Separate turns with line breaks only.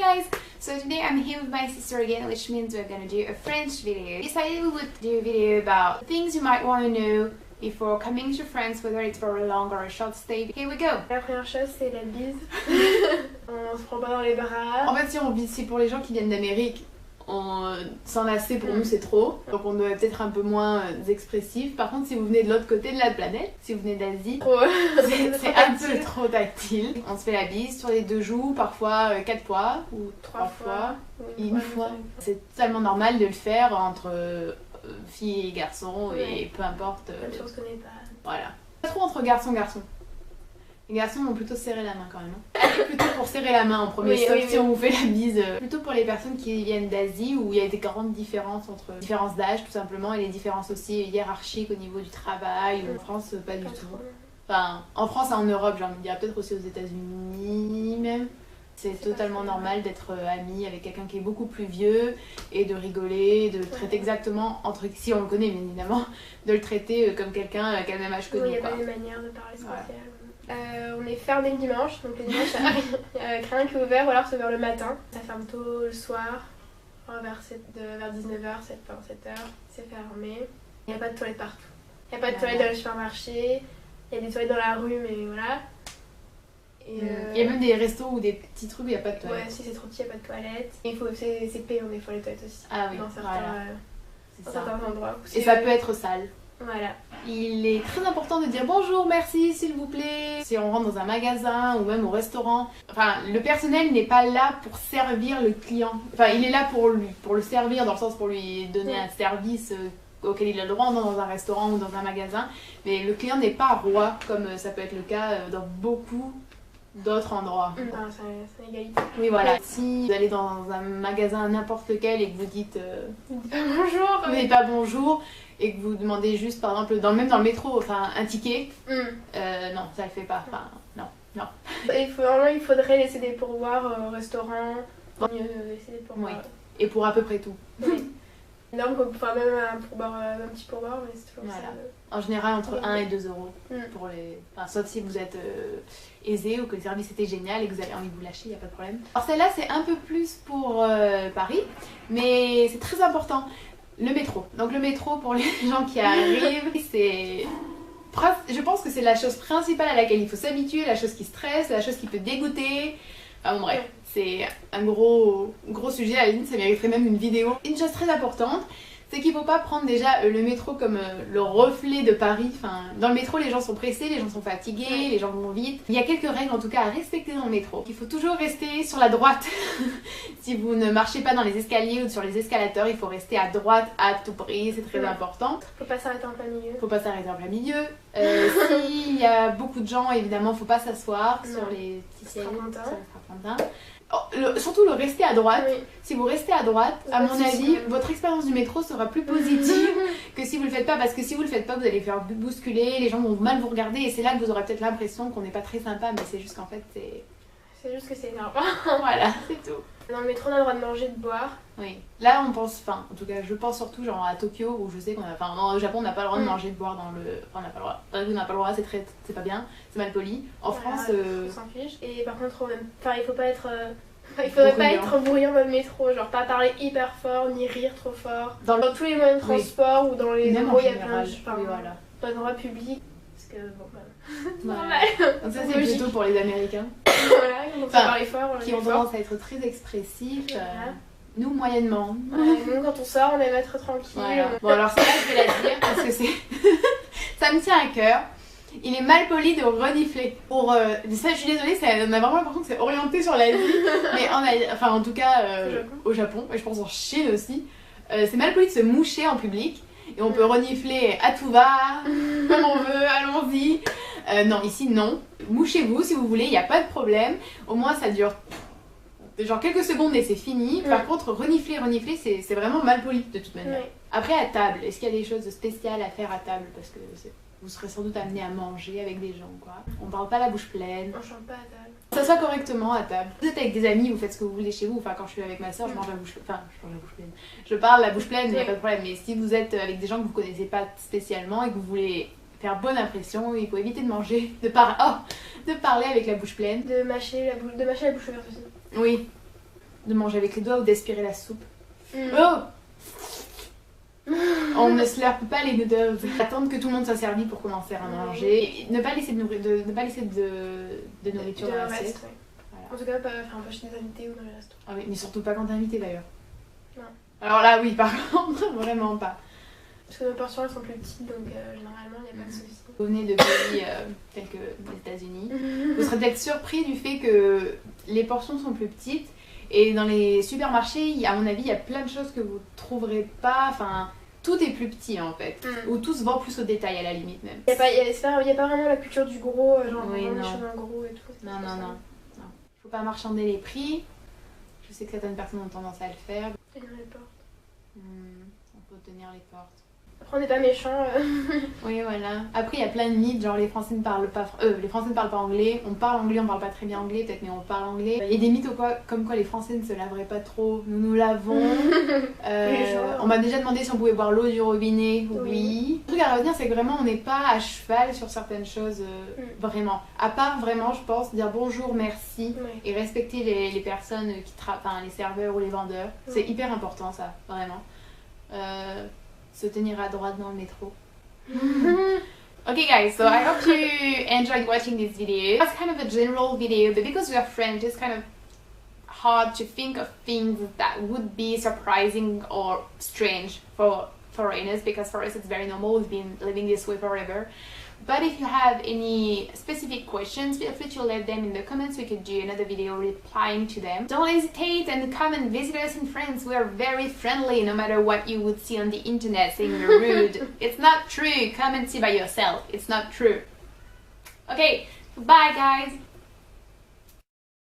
guys! So today I'm here with my sister again, which means we're gonna do a French video. I decided we would do a video about things you might want to know before coming to France, whether it's for a long or a short stay. Here we go!
La première chose, c'est la bise. On se prend pas dans les bras.
En fait, si on vit, c'est pour les gens qui viennent d'Amérique, s'enlacer pour nous c'est trop, donc on doit peut-être un peu moins expressif. Par contre, si vous venez de l'autre côté de la planète, si vous venez d'Asie, c'est un peu trop tactile. On se fait la bise sur les 2 joues, parfois 4 fois ou 3 fois, une fois. C'est totalement normal de le faire entre filles et garçons et peu importe.
Même si on se connaît pas.
Voilà. Pas trop entre garçons. Les garçons vont plutôt serrer la main quand même. Allez plutôt pour serrer la main en premier, sauf si on vous fait la bise. Plutôt pour les personnes qui viennent d'Asie où il y a des grandes différences entre différences d'âge tout simplement et les différences aussi hiérarchiques au niveau du travail. En France, pas du tout. Enfin, en France et en Europe, j'ai envie de dire, peut-être aussi aux États-Unis même. C'est totalement normal d'être ami avec quelqu'un qui est beaucoup plus vieux et de rigoler, de le traiter exactement, si on le connaît bien évidemment, de le traiter comme quelqu'un qui a le même âge que nous.
Il y a pas des manières de parler spéciales. On est fermé le dimanche, donc le dimanche il n'y a rien qui est ouvert, ou alors c'est vers le matin. Ça ferme tôt le soir, vers 19h, 7h, c'est fermé. Il n'y a pas de toilettes partout. Il n'y a pas de toilettes dans le supermarché, il y a des toilettes dans la rue, mais voilà. Et
il y a même des restos ou des petits trucs où il n'y a pas de toilettes.
Ouais, si c'est trop petit, il n'y a pas de toilettes. Et c'est payant des fois les toilettes aussi.
Ah oui,
dans certains endroits.
Et ça peut être sale.
Voilà.
Il est très important de dire bonjour, merci, s'il vous plaît. Si on rentre dans un magasin ou même au restaurant, enfin, le personnel n'est pas là pour servir le client. Enfin, il est là pour le servir, dans le sens pour lui donner un service auquel il a le droit dans un restaurant ou dans un magasin. Mais le client n'est pas roi, comme ça peut être le cas dans beaucoup d'autres endroits.
C'est l'égalité.
Oui, voilà. Si vous allez dans un magasin n'importe lequel et que vous dites
bonjour,
vous dites pas bonjour et que vous demandez juste, par exemple, même dans le métro, enfin un ticket, non, ça le fait pas. Enfin, non.
Il faudrait laisser des pourboires au restaurant. Mieux laisser des pourboires.
Oui. Et pour à peu près tout.
Oui. Là, on peut faire même un petit pourboire, mais c'est toujours ça.
En général, entre 1 et 2 euros. Pour sauf si vous êtes aisé ou que le service était génial et que vous avez envie de vous lâcher, il n'y a pas de problème. Alors celle-là, c'est un peu plus pour Paris, mais c'est très important. Le métro. Donc le métro, pour les gens qui arrivent, c'est... Je pense que c'est la chose principale à laquelle il faut s'habituer, la chose qui stresse, la chose qui peut dégoûter. Enfin bon, bref, c'est un gros sujet, à la limite ça mériterait même une vidéo. Une chose très importante, c'est qu'il ne faut pas prendre déjà le métro comme le reflet de Paris. Enfin, dans le métro, les gens sont pressés, les gens sont fatigués, les gens vont vite. Il y a quelques règles en tout cas à respecter dans le métro. Il faut toujours rester sur la droite. Si vous ne marchez pas dans les escaliers ou sur les escalators, il faut rester à droite à tout prix, c'est très important.
Faut pas s'arrêter en plein milieu.
Faut pas s'arrêter en plein milieu. S'il y a beaucoup de gens, évidemment, faut pas s'asseoir sur les petits sièges. Surtout le rester à droite. Si vous restez à droite, à mon avis, votre expérience du métro sera plus positive que si vous le faites pas, parce que si vous le faites pas, vous allez faire bousculer, les gens vont mal vous regarder et c'est là que vous aurez peut-être l'impression qu'on n'est pas très sympa, mais c'est juste qu'en fait
c'est juste que c'est énorme.
Voilà, c'est tout.
Dans le métro, on a le droit de manger, de boire.
Oui. Là, on pense, en tout cas, je pense surtout genre à Tokyo où je sais qu'on au Japon, on n'a pas le droit de manger, de boire dans le. Enfin, on n'a pas le droit. On n'a pas le droit, c'est pas bien, c'est mal poli. En France,
on s'en fiche. Et par contre, il faut pas être. Il faudrait pas être bruyant dans le métro, genre pas parler hyper fort ni rire trop fort. Dans tous les moyens de transport ou dans les endroits où il y a plein de dans les endroits publics. Parce que normal.
Donc ça c'est plutôt pour les Américains.
Voilà,
qui ont tendance à être très expressifs. Nous moyennement.
Nous quand on sort on aime être tranquille.
Voilà. Bon alors ça je vais la dire parce que ça me tient à cœur. Il est mal poli de renifler. Ça, je suis désolée, on a vraiment l'impression que c'est orienté sur la vie. Mais en tout cas au Japon, et je pense en Chine aussi, c'est mal poli de se moucher en public. Et on peut renifler à tout va, comme on veut, allons-y. Non, ici non. Mouchez-vous si vous voulez, il n'y a pas de problème. Au moins ça dure genre quelques secondes et c'est fini. Par contre, renifler, c'est vraiment mal poli de toute manière. Après, à table, est-ce qu'il y a des choses spéciales à faire à table? Parce que vous serez sans doute amené à manger avec des gens, quoi. On parle pas la bouche pleine.
On chante pas à table.
Ça soit correctement à table. Vous êtes avec des amis, vous faites ce que vous voulez chez vous. Enfin, quand je suis avec ma soeur, je mange la bouche pleine. Enfin, je mange la bouche pleine. Je parle la bouche pleine, il n'y a pas de problème. Mais si vous êtes avec des gens que vous connaissez pas spécialement et que vous voulez faire bonne impression, il faut éviter de manger, de parler avec la bouche pleine.
De mâcher la bouche ouverte aussi.
Oui. de manger avec les doigts ou d'aspirer la soupe. Oh, on ne slurpe pas les noodles. Attendre que tout le monde soit servi pour commencer à manger. Et ne pas laisser de nourriture dans l'assiette.
Ouais. Voilà. En tout cas, pas chez des invités ou dans les restos.
Ah oui, mais surtout pas quand t'es invité d'ailleurs.
Non.
Alors là, oui, par contre, vraiment pas.
Parce que nos portions elles sont plus petites, donc généralement il n'y a pas de soucis.
Vous venez de pays tels que les États-Unis, vous serez peut-être surpris du fait que les portions sont plus petites. Et dans les supermarchés, à mon avis, il y a plein de choses que vous trouverez pas. Enfin, tout est plus petit en fait. Ou tout se vend plus au détail à la limite même.
Il n'y a pas vraiment la culture du gros, genre
oui,
les choses en gros et tout.
Non. Faut pas marchander les prix. Je sais que certaines personnes ont tendance à le faire.
Tenir les portes.
On peut tenir les portes.
Après, on n'est pas méchants.
Oui, voilà. Après, il y a plein de mythes, genre les Français ne parlent pas anglais. On parle pas très bien anglais, peut-être, mais on parle anglais. Il y a des mythes comme quoi les Français ne se laveraient pas trop. Nous lavons. On m'a déjà demandé si on pouvait boire l'eau du robinet. Oui. Le truc à retenir, c'est que vraiment, on n'est pas à cheval sur certaines choses, vraiment. À part vraiment, je pense, dire bonjour, merci et respecter les personnes qui les serveurs ou les vendeurs. C'est hyper important, ça, vraiment. Se tenir à droite dans le métro. Okay guys, so I hope you enjoyed watching this video. It's kind of a general video, but because we are French, it's kind of hard to think of things that would be surprising or strange for foreigners, because for us it's very normal, we've been living this way forever. But if you have any specific questions, feel free to let them in the comments. We could do another video replying to them. Don't hesitate and come and visit us in France. We are very friendly, no matter what you would see on the internet saying we're rude. It's not true. Come and see by yourself. It's not true. Okay, bye guys.